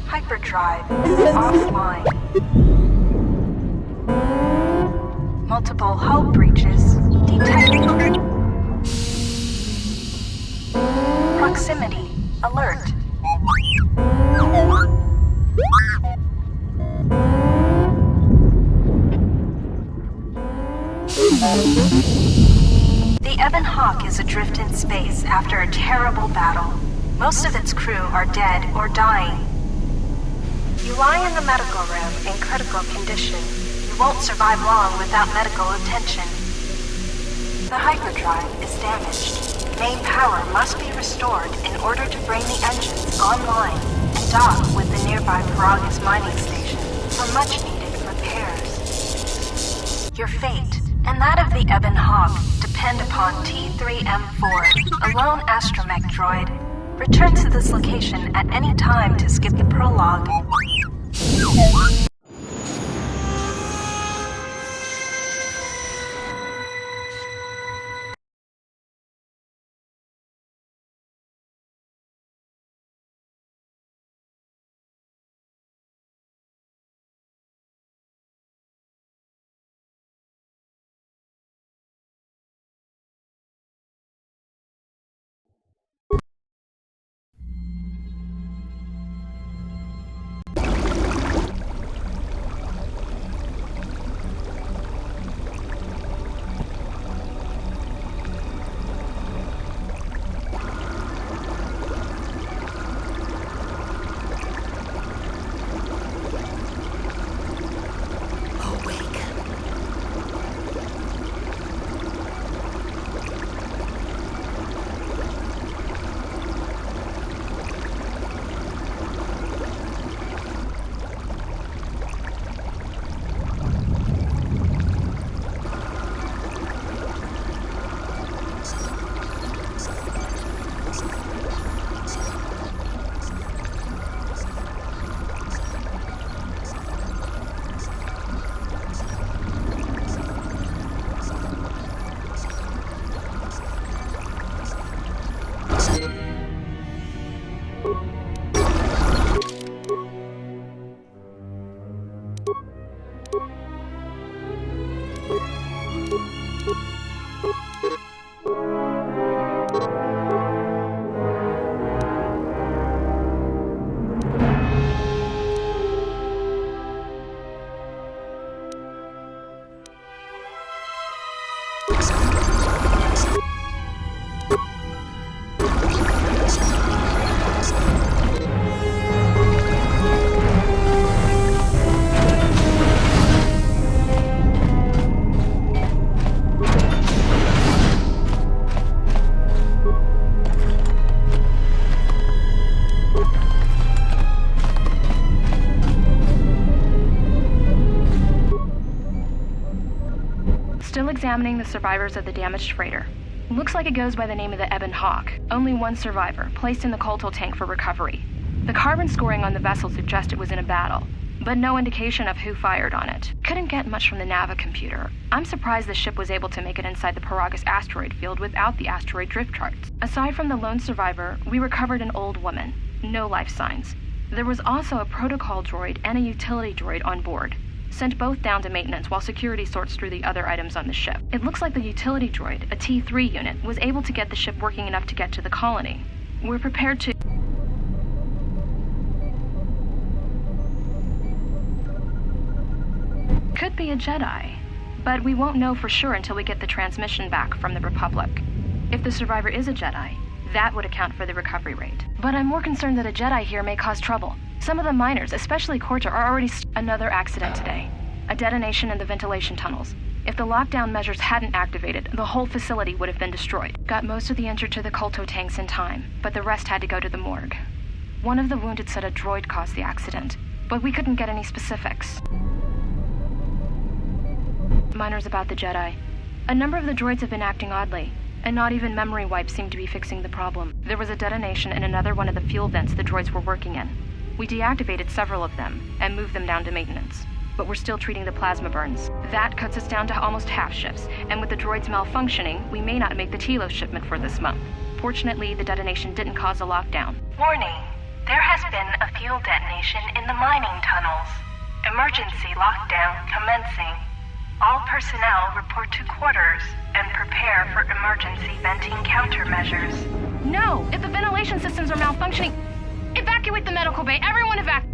Hyperdrive offline. Multiple hull breaches detected. Proximity alert. The Ebon Hawk is adrift in space after a terrible battle. Most of its crew are dead or dying. You lie in the medical room in critical condition. You won't survive long without medical attention. The hyperdrive is damaged. Main power must be restored in order to bring the engines online and dock with the nearby Peragus mining station for much-needed repairs. Your fate and that of the Ebon Hawk depend upon T3M4, a lone astromech droid. Return to this location at any time to skip the prologue. Still examining the survivors of the damaged freighter. Looks like it goes by the name of the Ebon Hawk. Only one survivor, placed in the KOTOR tank for recovery. The carbon scoring on the vessel suggests it was in a battle. but no indication of who fired on it. Couldn't get much from the Nava computer. I'm surprised the ship was able to make it inside the Peragus asteroid field without the asteroid drift charts. Aside from the lone survivor, we recovered an old woman. No life signs. There was also a protocol droid and a utility droid on board. Sent both down to maintenance while security sorts through the other items on the ship. It looks like the utility droid, a T3 unit, was able to get the ship working enough to get to the colony. We're prepared to... Could be a Jedi, but we won't know for sure until we get the transmission back from the Republic. If the survivor is a Jedi, that would account for the recovery rate. But I'm more concerned that a Jedi here may cause trouble. Some of the miners, especially KOTOR, are already... Another accident today. A detonation in the ventilation tunnels. If the lockdown measures hadn't activated, the whole facility would have been destroyed. Got most of the injured to the kolto tanks in time, but the rest had to go to the morgue. One of the wounded said a droid caused the accident, but we couldn't get any specifics. Miners about the Jedi. A number of the droids have been acting oddly, and not even memory wipes seem to be fixing the problem. There was a detonation in another one of the fuel vents the droids were working in. We deactivated several of them and moved them down to maintenance, but we're still treating the plasma burns. That cuts us down to almost half shifts, and with the droids malfunctioning, we may not make the Telos shipment for this month. Fortunately, the detonation didn't cause a lockdown. Warning, there has been a fuel detonation in the mining tunnels. Emergency lockdown commencing. All personnel report to quarters and prepare for emergency venting countermeasures. No! If the ventilation systems are malfunctioning, evacuate the medical bay! Everyone evacuate!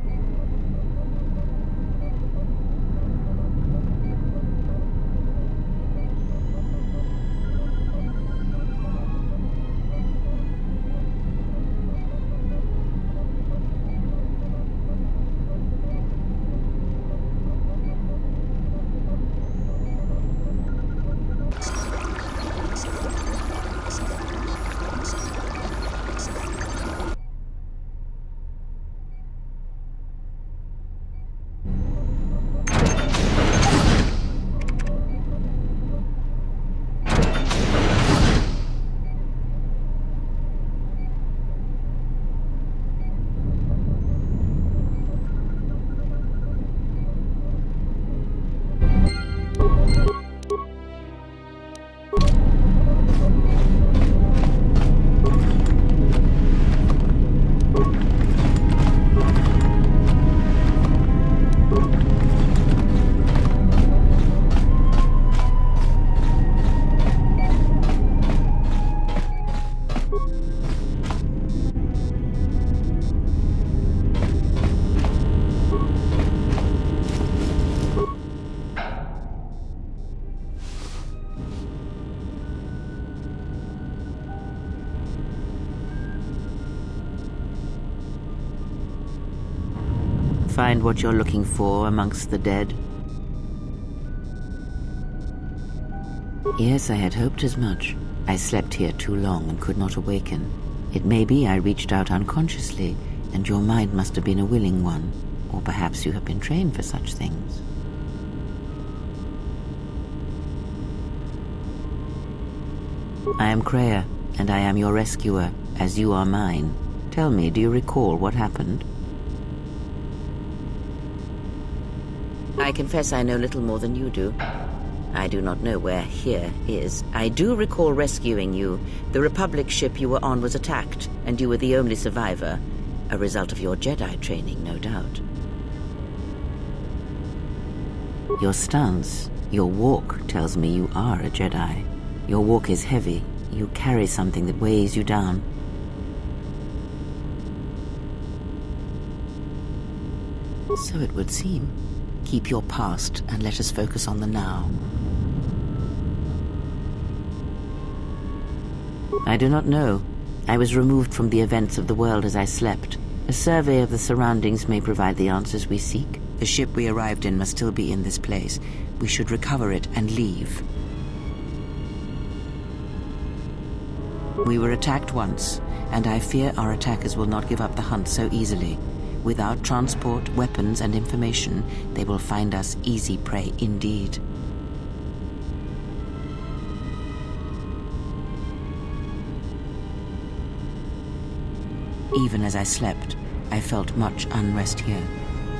Find what you're looking for amongst the dead? Yes, I had hoped as much. I slept here too long and could not awaken. It may be I reached out unconsciously, and your mind must have been a willing one, or perhaps you have been trained for such things. I am Kreia, and I am your rescuer, as you are mine. Tell me, do you recall what happened? I confess I know little more than you do. I do not know where here is. I do recall rescuing you. The Republic ship you were on was attacked, and you were the only survivor. A result of your Jedi training, no doubt. Your stance, your walk tells me you are a Jedi. Your walk is heavy. You carry something that weighs you down. So it would seem. Keep your past and let us focus on the now. I do not know. I was removed from the events of the world as I slept. A survey of the surroundings may provide the answers we seek. The ship we arrived in must still be in this place. We should recover it and leave. We were attacked once, and I fear our attackers will not give up the hunt so easily. Without transport, weapons, and information, they will find us easy prey indeed. Even as I slept, I felt much unrest here.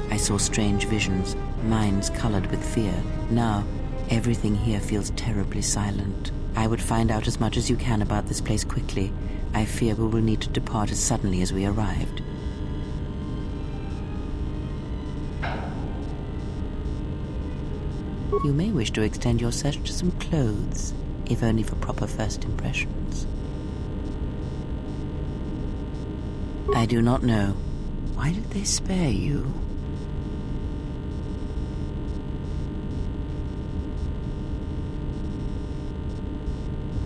I saw strange visions, minds colored with fear. Now, everything here feels terribly silent. I would find out as much as you can about this place quickly. I fear we will need to depart as suddenly as we arrived. You may wish to extend your search to some clothes, if only for proper first impressions. I do not know. Why did they spare you?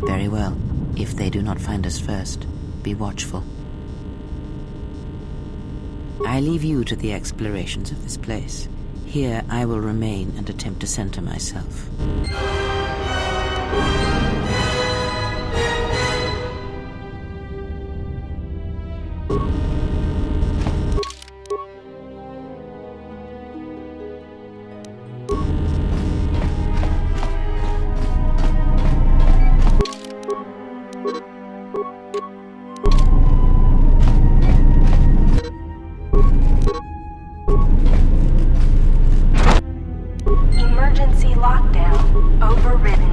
Very well. If they do not find us first, be watchful. I leave you to the explorations of this place. Here I will remain and attempt to center myself. Emergency lockdown overridden.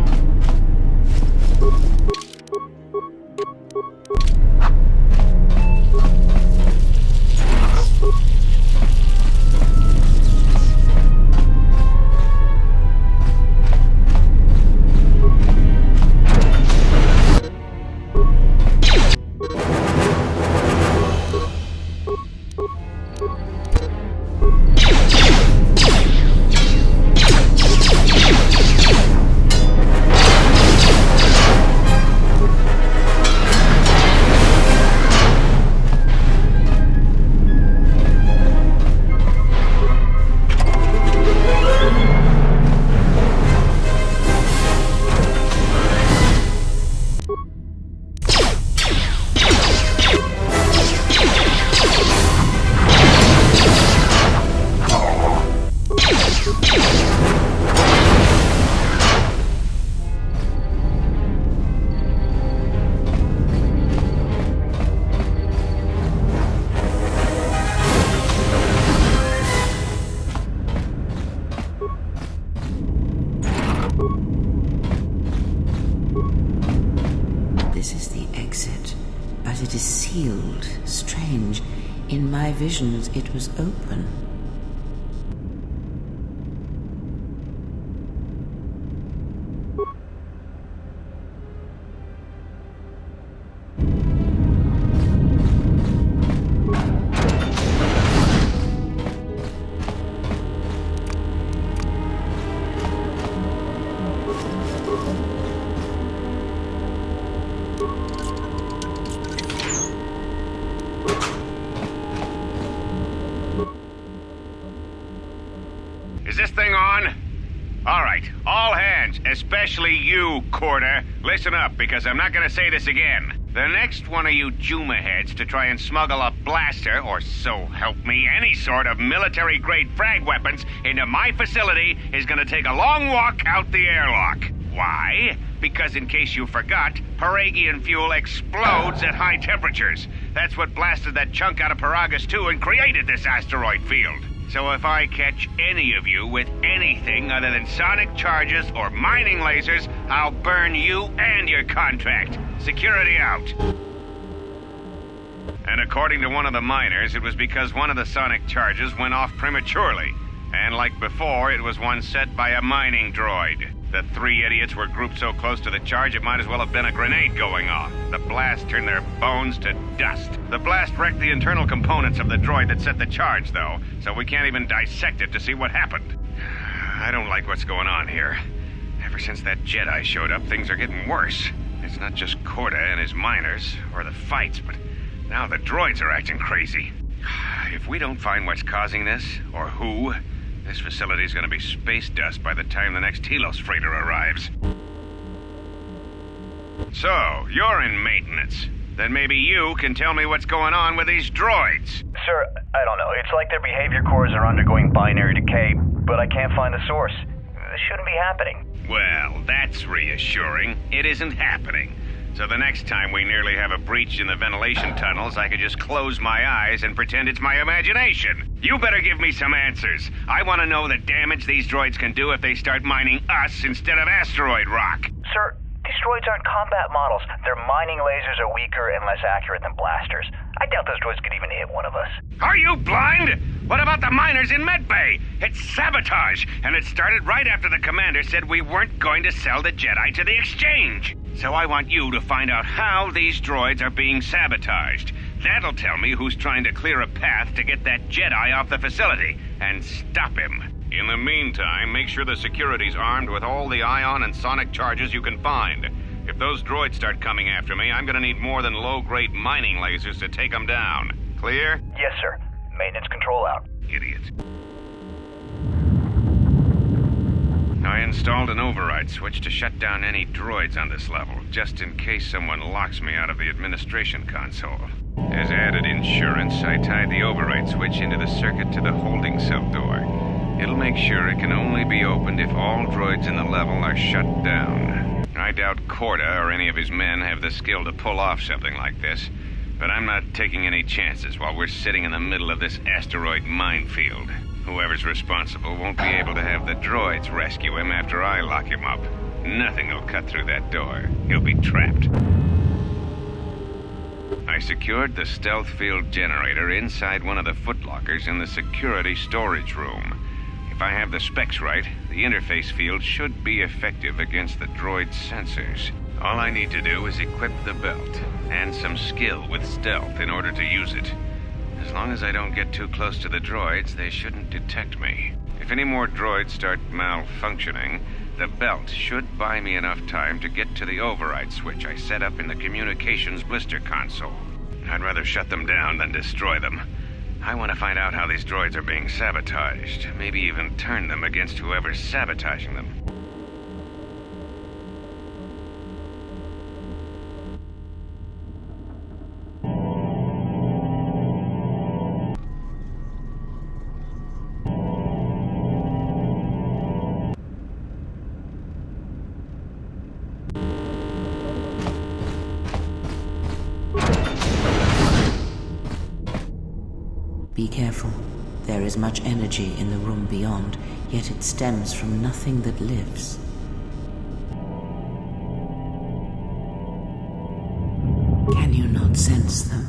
This is the exit, but it is sealed. Strange. In my visions, it was open. Is this thing on? All right, all hands, especially you, KOTOR, listen up, because I'm not gonna say this again. The next one of you Juma heads to try and smuggle a blaster, or so help me, any sort of military-grade frag weapons into my facility is gonna take a long walk out the airlock. Why? Because in case you forgot, Peragian fuel explodes at high temperatures. That's what blasted that chunk out of Peragus 2 and created this asteroid field. So if I catch any of you with anything other than sonic charges or mining lasers, I'll burn you and your contract. Security out. And according to one of the miners, it was because one of the sonic charges went off prematurely. And like before, it was one set by a mining droid. The three idiots were grouped so close to the charge it might as well have been a grenade going off. The blast turned their bones to dust. The blast wrecked the internal components of the droid that set the charge, though, so we can't even dissect it to see what happened. I don't like what's going on here. Ever since that Jedi showed up, things are getting worse. It's not just KOTOR and his miners, or the fights, but now the droids are acting crazy. If we don't find what's causing this, or who, this facility's gonna be space dust by the time the next Telos freighter arrives. So, you're in maintenance. Then maybe you can tell me what's going on with these droids. Sir, I don't know. It's like their behavior cores are undergoing binary decay, but I can't find the source. This shouldn't be happening. Well, that's reassuring. It isn't happening. So the next time we nearly have a breach in the ventilation tunnels, I could just close my eyes and pretend it's my imagination. You better give me some answers. I want to know the damage these droids can do if they start mining us instead of asteroid rock. Sir, these droids aren't combat models. Their mining lasers are weaker and less accurate than blasters. I doubt those droids could even hit one of us. Are you blind? What about the miners in Medbay? It's sabotage, and it started right after the commander said we weren't going to sell the Jedi to the exchange. So I want you to find out how these droids are being sabotaged. That'll tell me who's trying to clear a path to get that Jedi off the facility, and stop him. In the meantime, make sure the security's armed with all the ion and sonic charges you can find. If those droids start coming after me, I'm gonna need more than low-grade mining lasers to take them down. Clear? Yes, sir. Maintenance control out. Idiot. I installed an override switch to shut down any droids on this level, just in case someone locks me out of the administration console. As added insurance, I tied the override switch into the circuit to the holding cell door. It'll make sure it can only be opened if all droids in the level are shut down. I doubt Korta or any of his men have the skill to pull off something like this, but I'm not taking any chances while we're sitting in the middle of this asteroid minefield. Whoever's responsible won't be able to have the droids rescue him after I lock him up. Nothing will cut through that door. He'll be trapped. I secured the stealth field generator inside one of the footlockers in the security storage room. If I have the specs right, the interface field should be effective against the droid's sensors. All I need to do is equip the belt, and some skill with stealth in order to use it. As long as I don't get too close to the droids, they shouldn't detect me. If any more droids start malfunctioning, the belt should buy me enough time to get to the override switch I set up in the communications blister console. I'd rather shut them down than destroy them. I want to find out how these droids are being sabotaged, maybe even turn them against whoever's sabotaging them. Be careful. There is much energy in the room beyond, yet it stems from nothing that lives. Can you not sense them?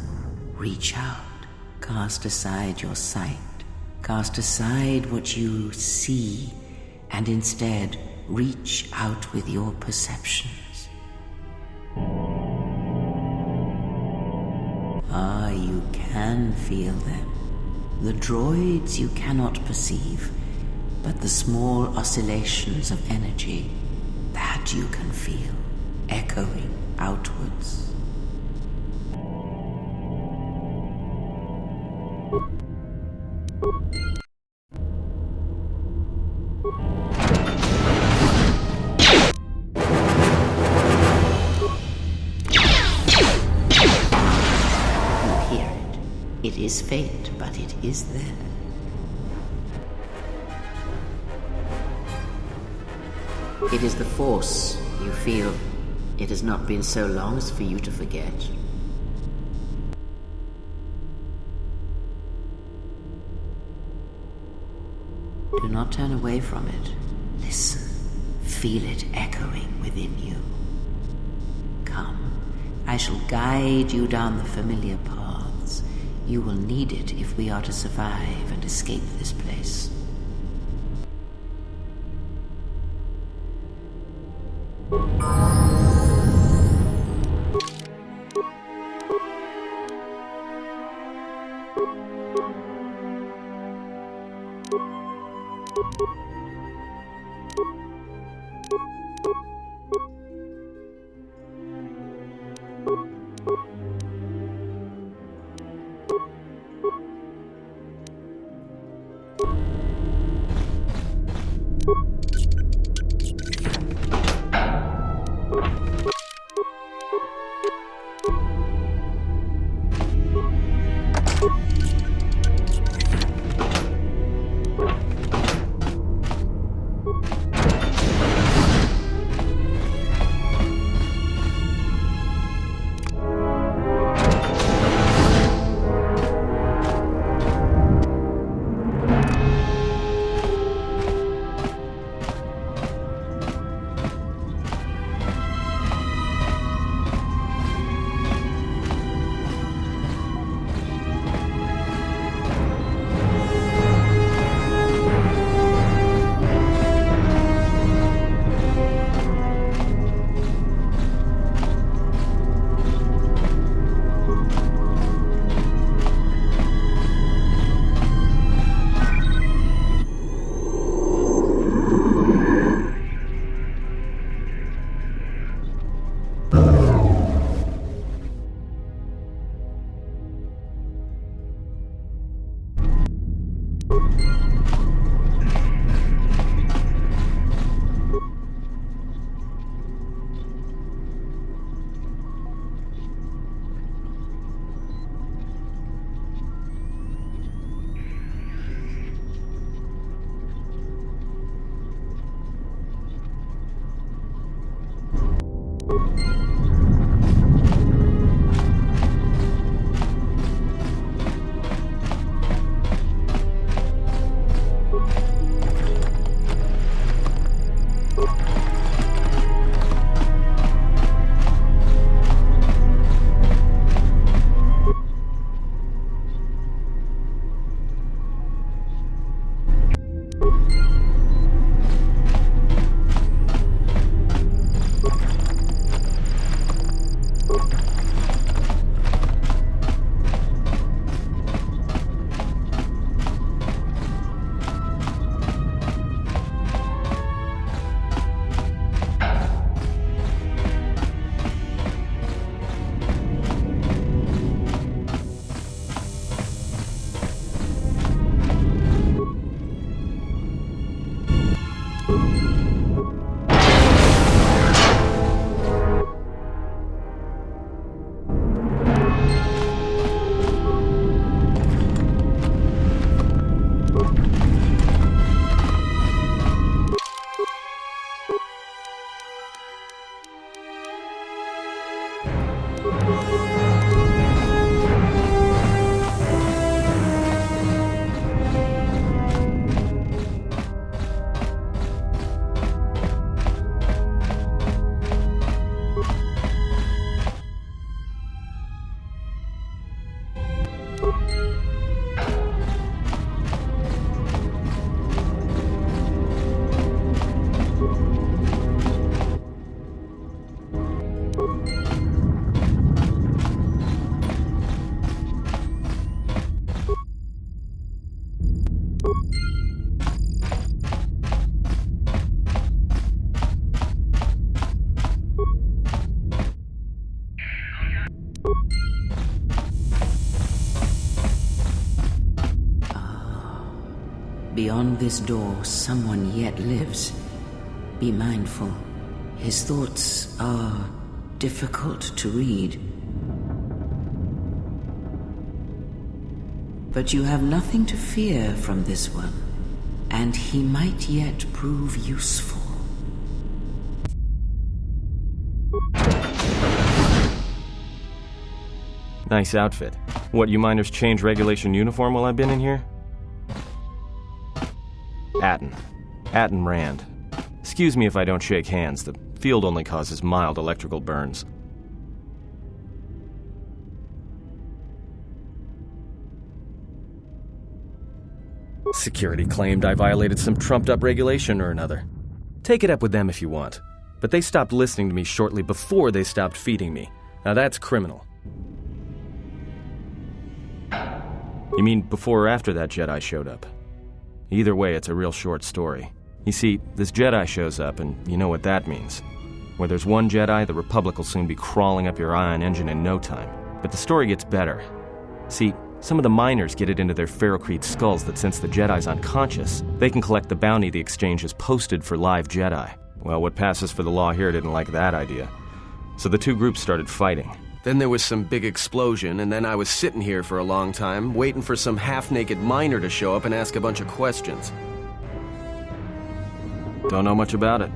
Reach out. Cast aside your sight. Cast aside what you see, and instead reach out with your perceptions. Ah, you can feel them. The droids you cannot perceive, but the small oscillations of energy, that you can feel, echoing outwards. You hear it. It is faint, but it is there. It is the Force, you feel. It has not been so long as for you to forget. Do not turn away from it. Listen. Feel it echoing within you. Come. I shall guide you down the familiar paths. You will need it if we are to survive and escape this place. Beyond this door, someone yet lives. Be mindful. His thoughts are difficult to read. But you have nothing to fear from this one, and he might yet prove useful. Nice outfit. What, you miners change regulation uniform while I've been in here? Atten Rand. Excuse me if I don't shake hands. The field only causes mild electrical burns. Security claimed I violated some trumped-up regulation or another. Take it up with them if you want. But they stopped listening to me shortly before they stopped feeding me. Now that's criminal. You mean before or after that Jedi showed up? Either way, it's a real short story. You see, this Jedi shows up, and you know what that means. Where there's one Jedi, the Republic will soon be crawling up your ion engine in no time. But the story gets better. See, some of the miners get it into their ferrocrete skulls that since the Jedi's unconscious, they can collect the bounty the exchange has posted for live Jedi. Well, what passes for the law here didn't like that idea. So the two groups started fighting. Then there was some big explosion, and then I was sitting here for a long time, waiting for some half-naked miner to show up and ask a bunch of questions. Don't know much about it.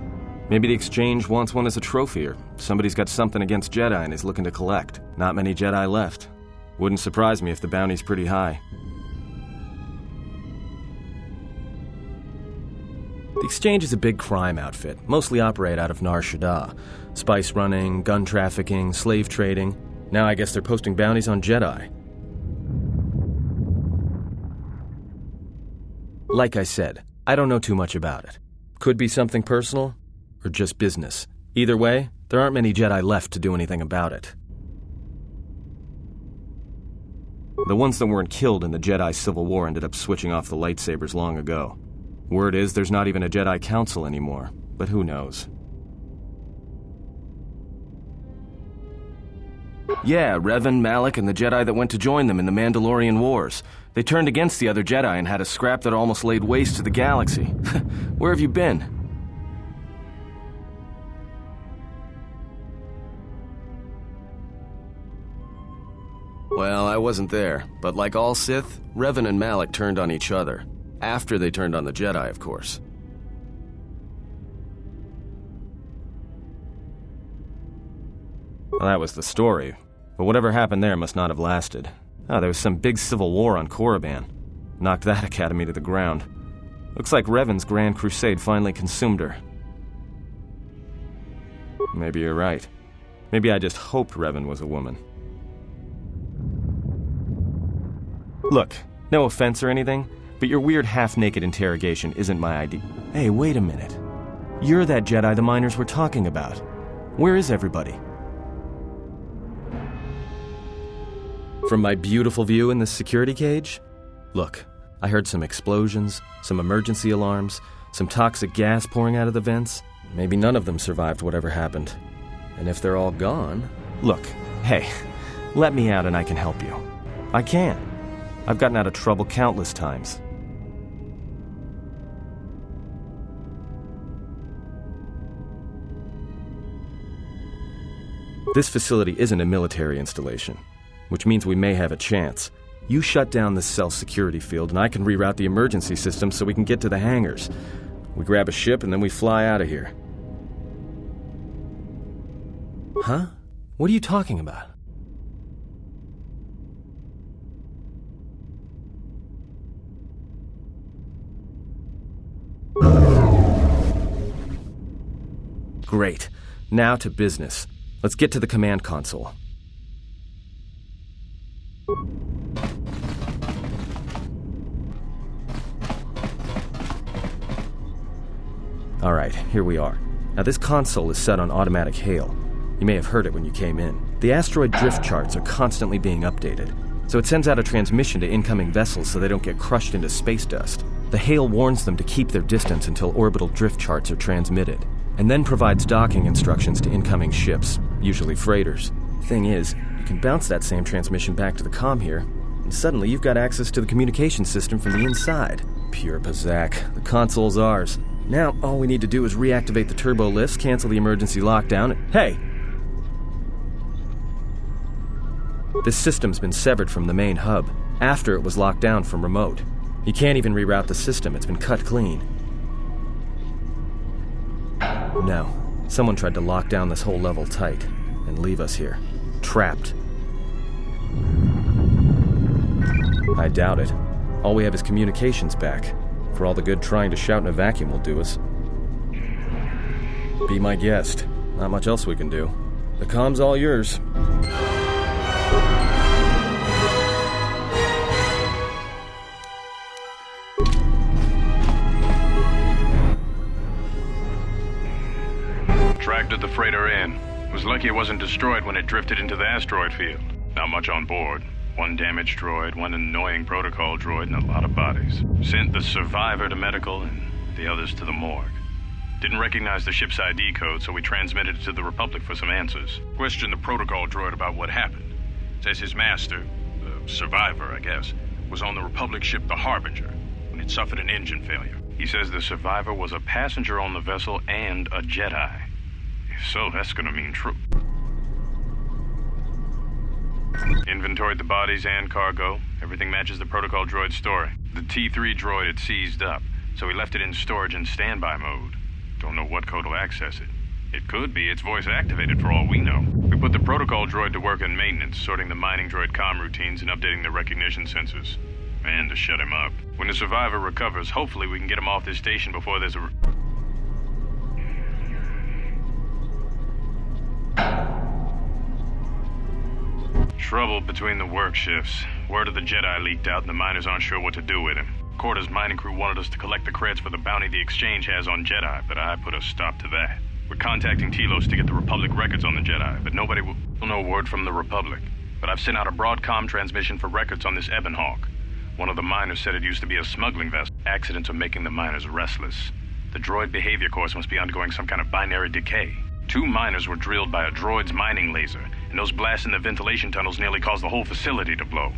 Maybe the exchange wants one as a trophy, or somebody's got something against Jedi and is looking to collect. Not many Jedi left. Wouldn't surprise me if the bounty's pretty high. The exchange is a big crime outfit, mostly operate out of Nar Shaddaa. Spice running, gun trafficking, slave trading. Now I guess they're posting bounties on Jedi. Like I said, I don't know too much about it. Could be something personal, or just business. Either way, there aren't many Jedi left to do anything about it. The ones that weren't killed in the Jedi Civil War ended up switching off the lightsabers long ago. Word is there's not even a Jedi Council anymore, but who knows? Yeah, Revan, Malik, and the Jedi that went to join them in the Mandalorian Wars. They turned against the other Jedi and had a scrap that almost laid waste to the galaxy. Where have you been? Well, I wasn't there, but like all Sith, Revan and Malik turned on each other. After they turned on the Jedi, of course. Well, that was the story. But whatever happened there must not have lasted. Oh, there was some big civil war on Korriban. Knocked that academy to the ground. Looks like Revan's Grand Crusade finally consumed her. Maybe you're right. Maybe I just hoped Revan was a woman. Look, no offense or anything, but your weird half-naked interrogation isn't my idea. Hey, wait a minute. You're that Jedi the miners were talking about. Where is everybody? From my beautiful view in this security cage? Look, I heard some explosions, some emergency alarms, some toxic gas pouring out of the vents. Maybe none of them survived whatever happened. And if they're all gone... Look, hey, let me out and I can help you. I can. I've gotten out of trouble countless times. This facility isn't a military installation, which means we may have a chance. You shut down this self-security field and I can reroute the emergency system so we can get to the hangars. We grab a ship and then we fly out of here. Huh? What are you talking about? Great. Now to business. Let's get to the command console. All right, here we are. Now this console is set on automatic hail. You may have heard it when you came in. The asteroid drift charts are constantly being updated, so it sends out a transmission to incoming vessels so they don't get crushed into space dust. The hail warns them to keep their distance until orbital drift charts are transmitted, and then provides docking instructions to incoming ships, usually freighters. Thing is, you can bounce that same transmission back to the comm here, and suddenly you've got access to the communication system from the inside. Pure Pazak. The console's ours. Now, all we need to do is reactivate the turbo lifts, cancel the emergency lockdown, and... Hey! This system's been severed from the main hub, after it was locked down from remote. You can't even reroute the system, it's been cut clean. No. Someone tried to lock down this whole level tight and leave us here, trapped. I doubt it. All we have is communications back. For all the good trying to shout in a vacuum will do us. Be my guest. Not much else we can do. The comm's all yours. Tracked the freighter in. Was lucky it wasn't destroyed when it drifted into the asteroid field. Not much on board. One damaged droid, one annoying protocol droid, and a lot of bodies. Sent the survivor to medical and the others to the morgue. Didn't recognize the ship's ID code, so we transmitted it to the Republic for some answers. Questioned the protocol droid about what happened. Says his master, the survivor, I guess, was on the Republic ship the Harbinger when it suffered an engine failure. He says the survivor was a passenger on the vessel and a Jedi. If so, that's gonna mean true. Inventoried the bodies and cargo. Everything matches the protocol droid's story. The T3 droid had seized up, so we left it in storage in standby mode. Don't know what code will access it. It could be it's voice activated for all we know. We put the protocol droid to work in maintenance, sorting the mining droid comm routines and updating the recognition sensors. And to shut him up. When the survivor recovers, hopefully we can get him off this station before there's a... Trouble between the work shifts. Word of the Jedi leaked out and the miners aren't sure what to do with him. Quarter's mining crew wanted us to collect the creds for the bounty the Exchange has on Jedi, but I put a stop to that. We're contacting Telos to get the Republic records on the Jedi, but nobody will know word from the Republic. But I've sent out a broadcom transmission for records on this Ebon Hawk. One of the miners said it used to be a smuggling vessel. Accidents are making the miners restless. The droid behavior course must be undergoing some kind of binary decay. 2 miners were drilled by a droid's mining laser, And those blasts in the ventilation tunnels nearly caused the whole facility to blow.